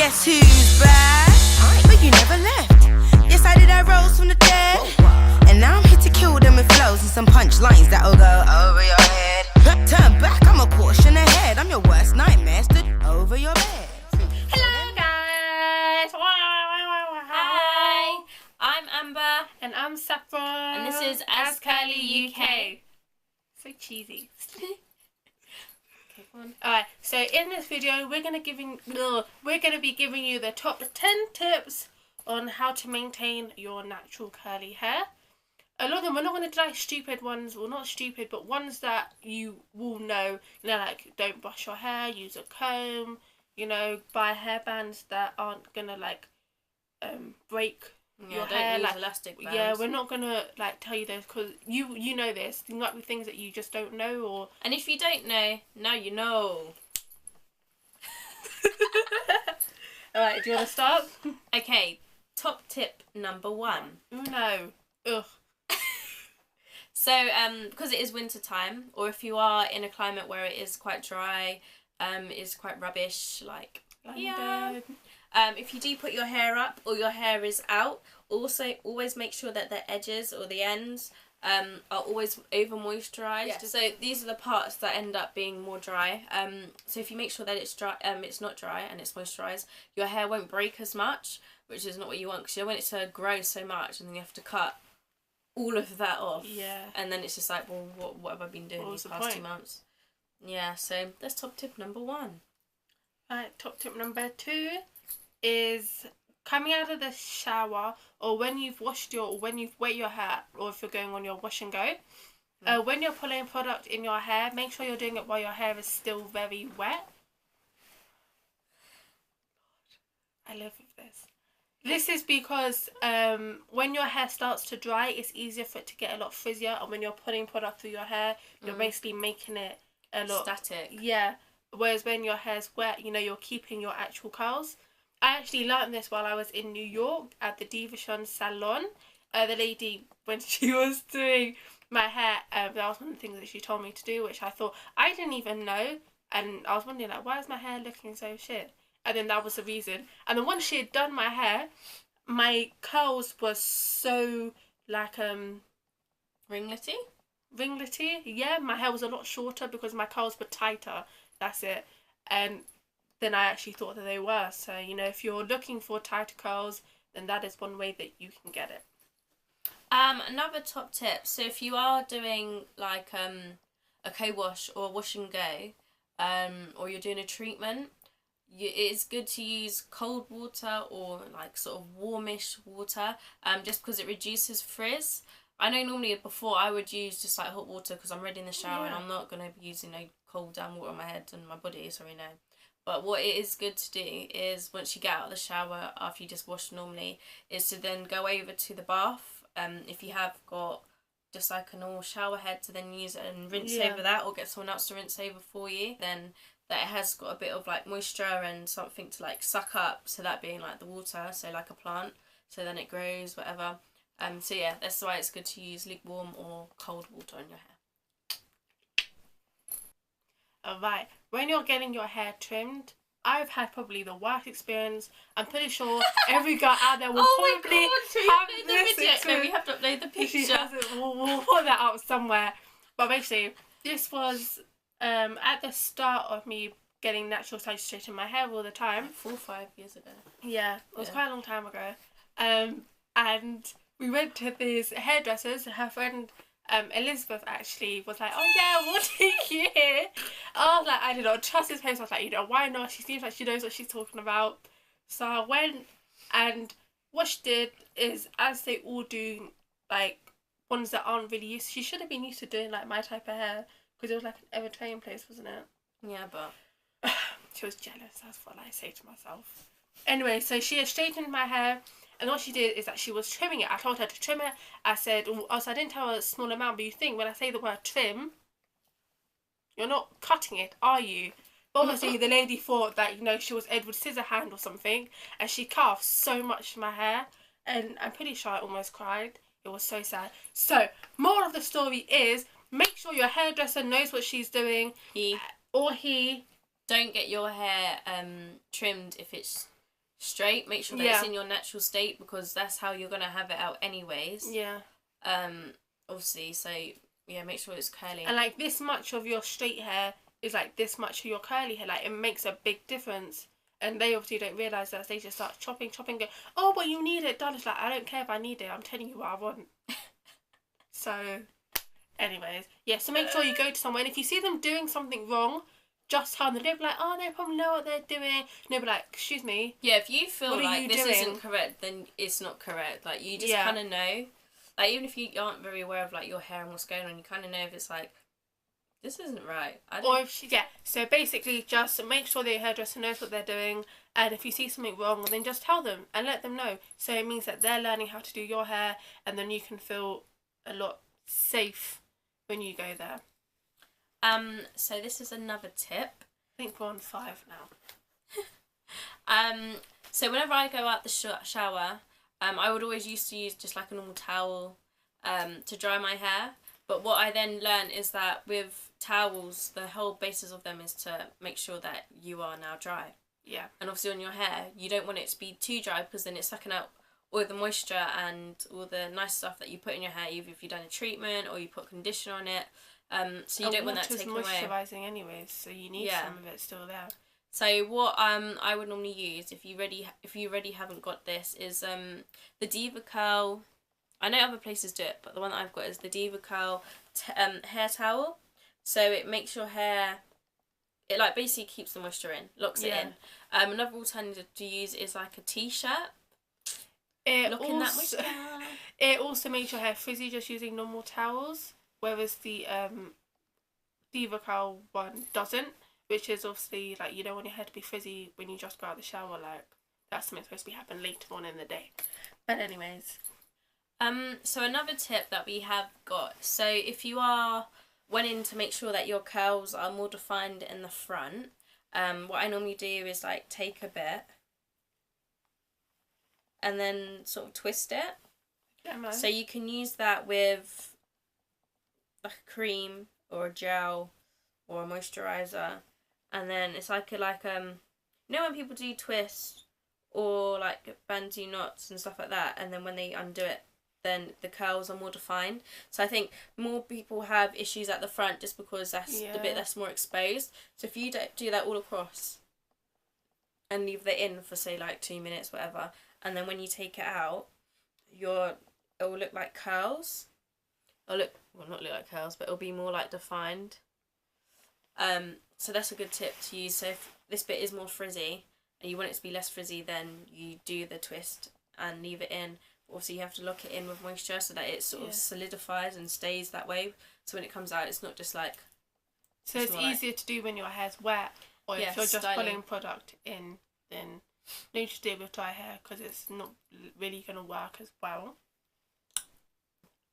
Guess who's back? But you never left. Yes, I did. I rose from the dead. And now I'm here to kill them with flows and some punchlines that'll go over your head. Turn back, I'm a caution ahead. I'm your worst nightmare, stood over your bed. Hello guys! Hi, I'm Amber. And I'm Saffron. And this is As Curly UK. So cheesy. Okay, go on. Alright, so in this video we're gonna be giving you the top 10 tips on how to maintain your natural curly hair. A lot of them, we're not going to do like stupid ones, well not stupid, but ones that you will know, like don't brush your hair, use a comb, buy hairbands that aren't going to break your hair. Don't use elastic bands. Yeah, we're not going to tell you those because you know this. There might be things that you just don't know or... And if you don't know, now you know. Alright, do you want to start? Okay, top tip number 1. No. Ugh. So, because it is winter time, or if you are in a climate where it is quite dry, is quite rubbish, like London. if you do put your hair up or your hair is out, also always make sure that the edges or the ends are always over moisturized. Yes. So these are the parts that end up being more dry. So if you make sure that it's dry, it's not dry and it's moisturized, your hair won't break as much, which is not what you want because you don't want it to grow so much and then you have to cut all of that off. Yeah. And then it's just like, well, what have I been doing these past 2 months? Yeah, so that's top tip number 1. Right, top tip number 2 is coming out of the shower or when you've wet your hair, or if you're going on your wash and go, when you're putting product in your hair, make sure you're doing it while your hair is still very wet. I live with this. This is because when your hair starts to dry, it's easier for it to get a lot frizzier, and when you're putting product through your hair, you're basically making it a lot static. Yeah. Whereas when your hair's wet, you're keeping your actual curls. I actually learned this while I was in New York at the Divashon salon. The lady, when she was doing my hair, that was one of the things that she told me to do, which I thought I didn't even know, and I was wondering why is my hair looking so shit? And then that was the reason. And then once she had done my hair, my curls were so ringlety. Yeah, my hair was a lot shorter because my curls were tighter. That's it. And then I actually thought that they were. So, if you're looking for tighter curls, then that is one way that you can get it. Another top tip. So if you are doing a co-wash or wash and go, or you're doing a treatment, it's good to use cold water or sort of warmish water, just because it reduces frizz. I know normally before I would use just hot water because I'm ready in the shower and I'm not going to be using cold down water on my head and my body, sorry, no. But what it is good to do is once you get out of the shower after you just wash normally, is to then go over to the bath. If you have got just a normal shower head, to then use it and rinse over that, or get someone else to rinse over for you, then that it has got a bit of moisture and something to suck up, so that being the water, so a plant, so then it grows, whatever. So yeah, that's why it's good to use lukewarm or cold water on your hair. Alright, when you're getting your hair trimmed, I've had probably the worst experience. I'm pretty sure every girl out there will probably have this experience. No, we have to upload the picture. We'll put that up somewhere. But basically, this was at the start of me getting natural straight in my hair all the time. 4 or 5 years ago. Yeah, it was quite a long time ago. And we went to these hairdressers. Her friend Elizabeth actually was like, oh yeah, we'll take you here. I was like, I did not trust this place. I was like, why not? She seems like she knows what she's talking about. So I went, and what she did is, as they all do, ones that aren't really used, she should have been used to doing my type of hair, because it was an Eritrean place, wasn't it? Yeah, but she was jealous. That's what I say to myself. Anyway, so she had straightened my hair, and what she did is that she was trimming it. I told her to trim it. I said, also I didn't tell her a small amount, but you think when I say the word trim, you're not cutting it, are you? But obviously the lady thought that, she was Edward Scissorhand or something, and she cut off so much of my hair, and I'm pretty sure I almost cried. It was so sad. So, moral of the story is, make sure your hairdresser knows what she's doing. He. Or he. Don't get your hair trimmed if it's straight. Make sure that Yeah. it's in your natural state, because that's how you're gonna have it out anyways. Yeah. Obviously, so yeah, make sure it's curly. And like this much of your straight hair is like this much of your curly hair. Like it makes a big difference. And they obviously don't realise that. They just start chopping, go, oh, but you need it done. It's like, I don't care if I need it. I'm telling you what I want. So, anyways, yeah, so make sure you go to someone. If you see them doing something wrong, just tell them. Don't be like, oh, they probably know what they're doing. No, but like, excuse me. Yeah, if you feel What are like you this doing? isn't correct, then it's not correct. Like, you just Yeah. kind of know. Like, even if you aren't very aware of, like, your hair and what's going on, you kind of know if it's like, this isn't right. Or if she, yeah, so basically just make sure the hairdresser knows what they're doing, and if you see something wrong, then just tell them and let them know. So it means that they're learning how to do your hair, and then you can feel a lot safe when you go there. So this is another tip. I think we're on 5 now. So whenever I go out the shower, I would always used to use just like a normal towel to dry my hair. But what I then learned is that with towels, the whole basis of them is to make sure that you are now dry. Yeah. And obviously on your hair, you don't want it to be too dry, because then it's sucking out all the moisture and all the nice stuff that you put in your hair, either if you've done a treatment or you put conditioner on it. So you don't want that taken away. Water's moisturising anyways, so you need some of it still there. So what I would normally use if you already haven't got this is the Diva Curl. I know other places do it, but the one that I've got is the Diva Curl hair towel. So it makes your hair, it like basically keeps the moisture in, locks it in. Another alternative to use is like a t-shirt. That moisture. It also makes your hair frizzy just using normal towels, whereas the Diva Curl one doesn't, which is obviously like you don't want your hair to be frizzy when you just go out the shower. Like that's something supposed to be happening later on in the day. But anyways. So another tip that we have got, so if you are wanting to make sure that your curls are more defined in the front, what I normally do is like take a bit and then sort of twist it. Yeah, so you can use that with like a cream or a gel or a moisturizer, and then it's like you know when people do twists or like bantu knots and stuff like that, and then when they undo it, then the curls are more defined. So I think more people have issues at the front just because that's the bit that's more exposed. So if you do that all across and leave that in for say like 2 minutes, whatever, and then when you take it out, it will look like curls. Not look like curls, but it'll be more like defined. So that's a good tip to use. So if this bit is more frizzy and you want it to be less frizzy, then you do the twist and leave it in. Also, you have to lock it in with moisture so that it sort of solidifies and stays that way. So when it comes out, it's not just like... So it's easier to do when your hair's wet, or if you're just putting product in, then you just do it with dry hair because it's not really going to work as well.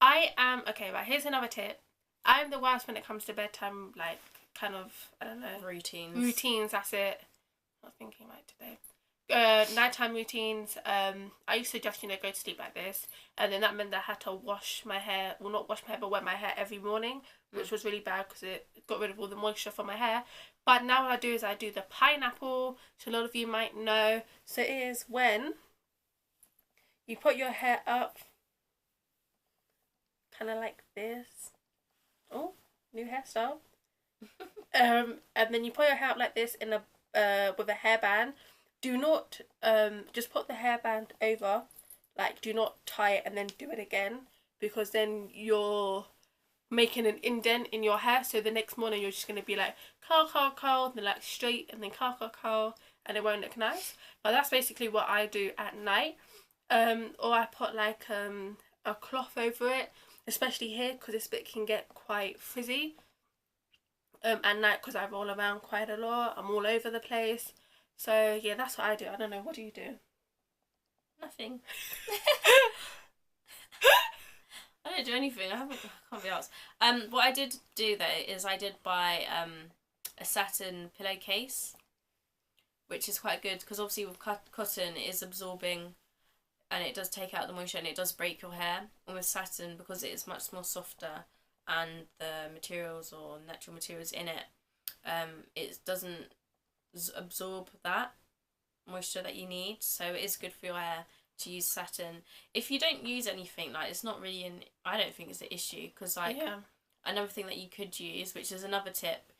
Okay, right, here's another tip. I'm the worst when it comes to bedtime, like, kind of, I don't know. Routines, that's it. I'm not thinking right today. Nighttime routines. I used to just, go to sleep like this, and then that meant that I had to wash my hair, well, not wash my hair, but wet my hair every morning, which was really bad because it got rid of all the moisture from my hair. But now what I do is I do the pineapple, which a lot of you might know. So it is when you put your hair up, kind of like this. Oh, new hairstyle. And then you put your hair up like this in with a hairband. Do not just put the hairband over, like do not tie it and then do it again, because then you're making an indent in your hair, so the next morning you're just going to be like curl, and then like straight, and then curl, and it won't look nice. But that's basically what I do at night. Or I put like a cloth over it, especially here because this bit can get quite frizzy at night because I roll around quite a lot. I'm all over the place. So yeah, that's what I do. I don't know, what do you do? Nothing. I don't do anything. I can't be arsed. What I did do though is I did buy a satin pillowcase, which is quite good because obviously with cotton it is absorbing and it does take out the moisture and it does break your hair. And with satin, because it is much more softer and the materials or natural materials in it, it doesn't absorb that moisture that you need. So it is good for your hair to use satin. If you don't use anything, like, it's not really I don't think it's an issue, because like another thing that you could use, which is another tip,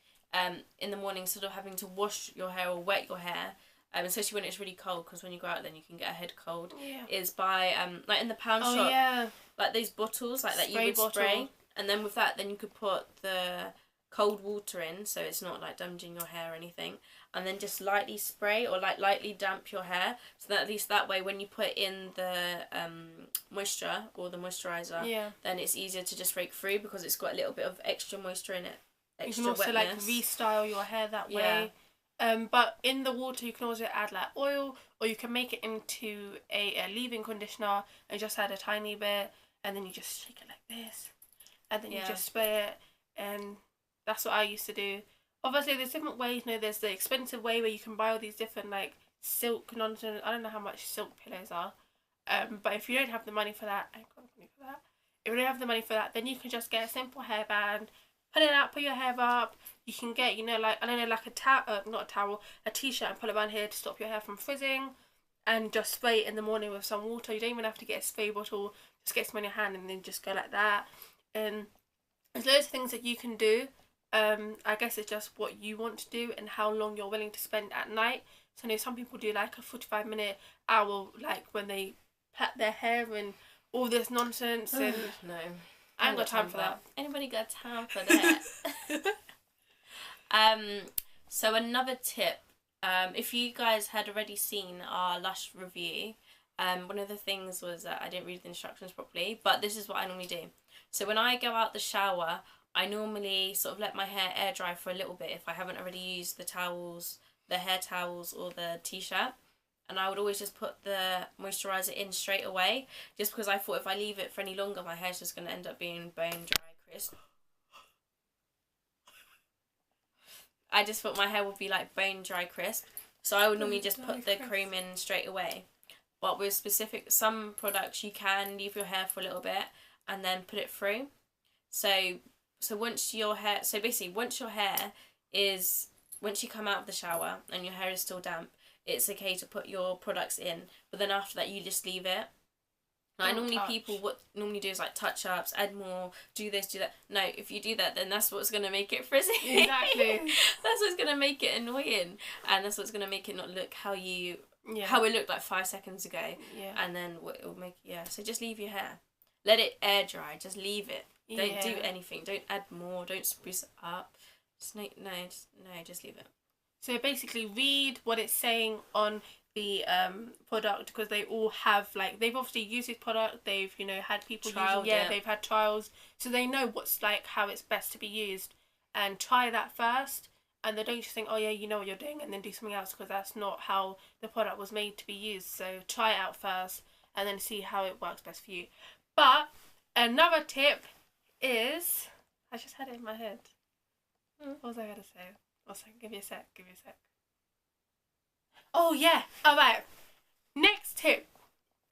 in the morning, instead of having to wash your hair or wet your hair, especially when it's really cold, because when you go out then you can get a head cold, is by like in the pound shop, like those bottles like that you would spray, and then with that then you could put the cold water in, so it's not like damaging your hair or anything, and then just lightly spray or like lightly damp your hair, so that at least that way when you put in the moisture or the moisturizer, then it's easier to just rake through, because it's got a little bit of extra moisture in it. You can also like restyle your hair that way. But in the water you can also add like oil, or you can make it into a leave-in conditioner and just add a tiny bit, and then you just shake it like this, and then you just spray it, and that's what I used to do. Obviously there's different ways, you know, there's the expensive way where you can buy all these different like silk nonsense. I don't know how much silk pillows are, but if you don't have the money for that, I ain't got the money for that. If you don't have the money for that, then you can just get a simple hairband, put it out, put your hair up. You can get, you know, like, I don't know, like a t-shirt, and put it around here to stop your hair from frizzing, and just spray it in the morning with some water. You don't even have to get a spray bottle, just get some in your hand and then just go like that. And there's loads of things that you can do. I guess it's just what you want to do and how long you're willing to spend at night. So I know some people do like a 45-minute hour, like when they plait their hair and all this nonsense. And no, I ain't got time for that. Anybody got time for that? So another tip, if you guys had already seen our Lush review, one of the things was that I didn't read the instructions properly, but this is what I normally do. So when I go out the shower, I normally sort of let my hair air dry for a little bit if I haven't already used the towels, the hair towels or the t-shirt. And I would always just put the moisturiser in straight away, just because I thought if I leave it for any longer, my hair's just going to end up being bone dry crisp. I just thought my hair would be like bone dry crisp. So I would normally just put the cream in straight away. But with some products you can leave your hair for a little bit and then put it through. So once your hair, once you come out of the shower and your hair is still damp, it's okay to put your products in. But then after that you just leave it. People what normally do is like touch ups, add more, do this, do that. No, if you do that, then that's what's gonna make it frizzy. Exactly. That's what's gonna make it annoying, and that's what's gonna make it not look how it looked like 5 seconds ago. Yeah. And then it'll make So just leave your hair, let it air dry. Just leave it. Don't do anything. Don't add more. Don't spruce it up. Just just leave it. So basically, read what it's saying on the product, because they all have, like, they've obviously used this product, they've, you know, had people using they've had trials, so they know what's, like, how it's best to be used, and try that first, and then don't just think, oh yeah, you know what you're doing, and then do something else, because that's not how the product was made to be used. So try it out first and then see how it works best for you. But another tip is, I just had it in my head, what was I going to say? Give me a sec. Oh yeah, alright. Next tip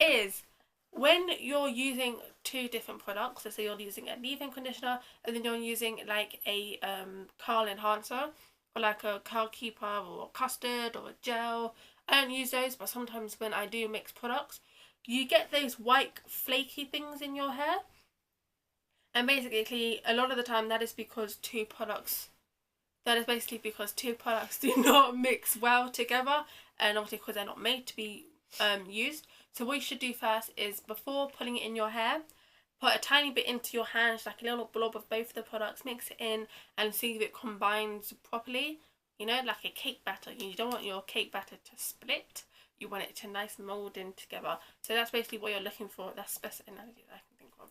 is, when you're using 2 different products, let's say you're using a leave-in conditioner and then you're using like a curl enhancer, or like a curl keeper or custard or a gel. I don't use those, but sometimes when I do mix products, you get those white flaky things in your hair. And basically, a lot of the time that is because two products do not mix well together, and obviously because they're not made to be used. So what you should do first is, before putting it in your hair, put a tiny bit into your hands, like a little blob of both of the products, mix it in and see if it combines properly, you know, like a cake batter. You don't want your cake batter to split, you want it to nice mould in together. So that's basically what you're looking for. That's the best analogy that I can think of.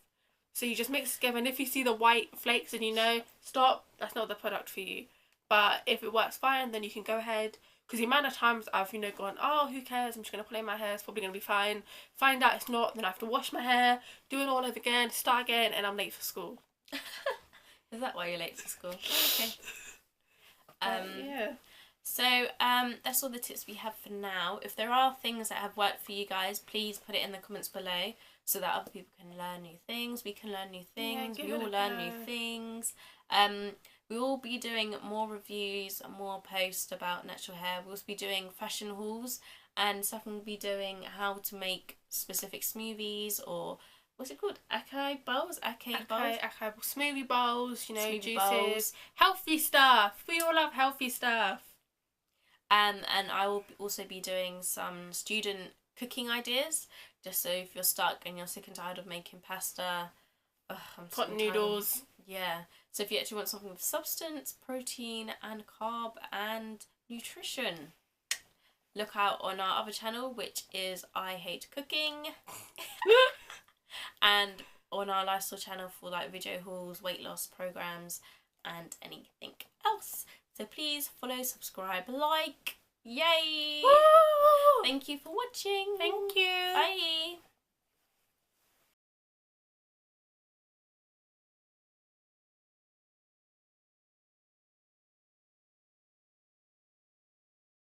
So you just mix it together, and if you see the white flakes and you know, stop, that's not the product for you. But if it works fine, then you can go ahead. Because the amount of times I've, you know, gone, oh, who cares, I'm just going to play my hair, it's probably going to be fine. Find out it's not, then I have to wash my hair, do it all over again, start again, and I'm late for school. Is that why you're late for school? Okay. Yeah. So that's all the tips we have for now. If there are things that have worked for you guys, please put it in the comments below so that other people can learn new things. We can learn new things. We all learn new things. We will be doing more reviews and more posts about natural hair. We'll be doing fashion hauls and Saffron will be doing how to make specific smoothies, or what's it called? Acai bowls? Smoothie bowls, you know, Smoothie juices. bowls. Healthy stuff. We all love healthy stuff. And I will also be doing some student cooking ideas, just so if you're stuck and you're sick and tired of making pasta, Pot noodles. Yeah. So if you actually want something with substance, protein, and carb, and nutrition, look out on our other channel, which is I Hate Cooking. And on our lifestyle channel for like video hauls, weight loss programs, and anything else. So please follow, subscribe, like. Yay! Woo! Thank you for watching. Thank you. Bye.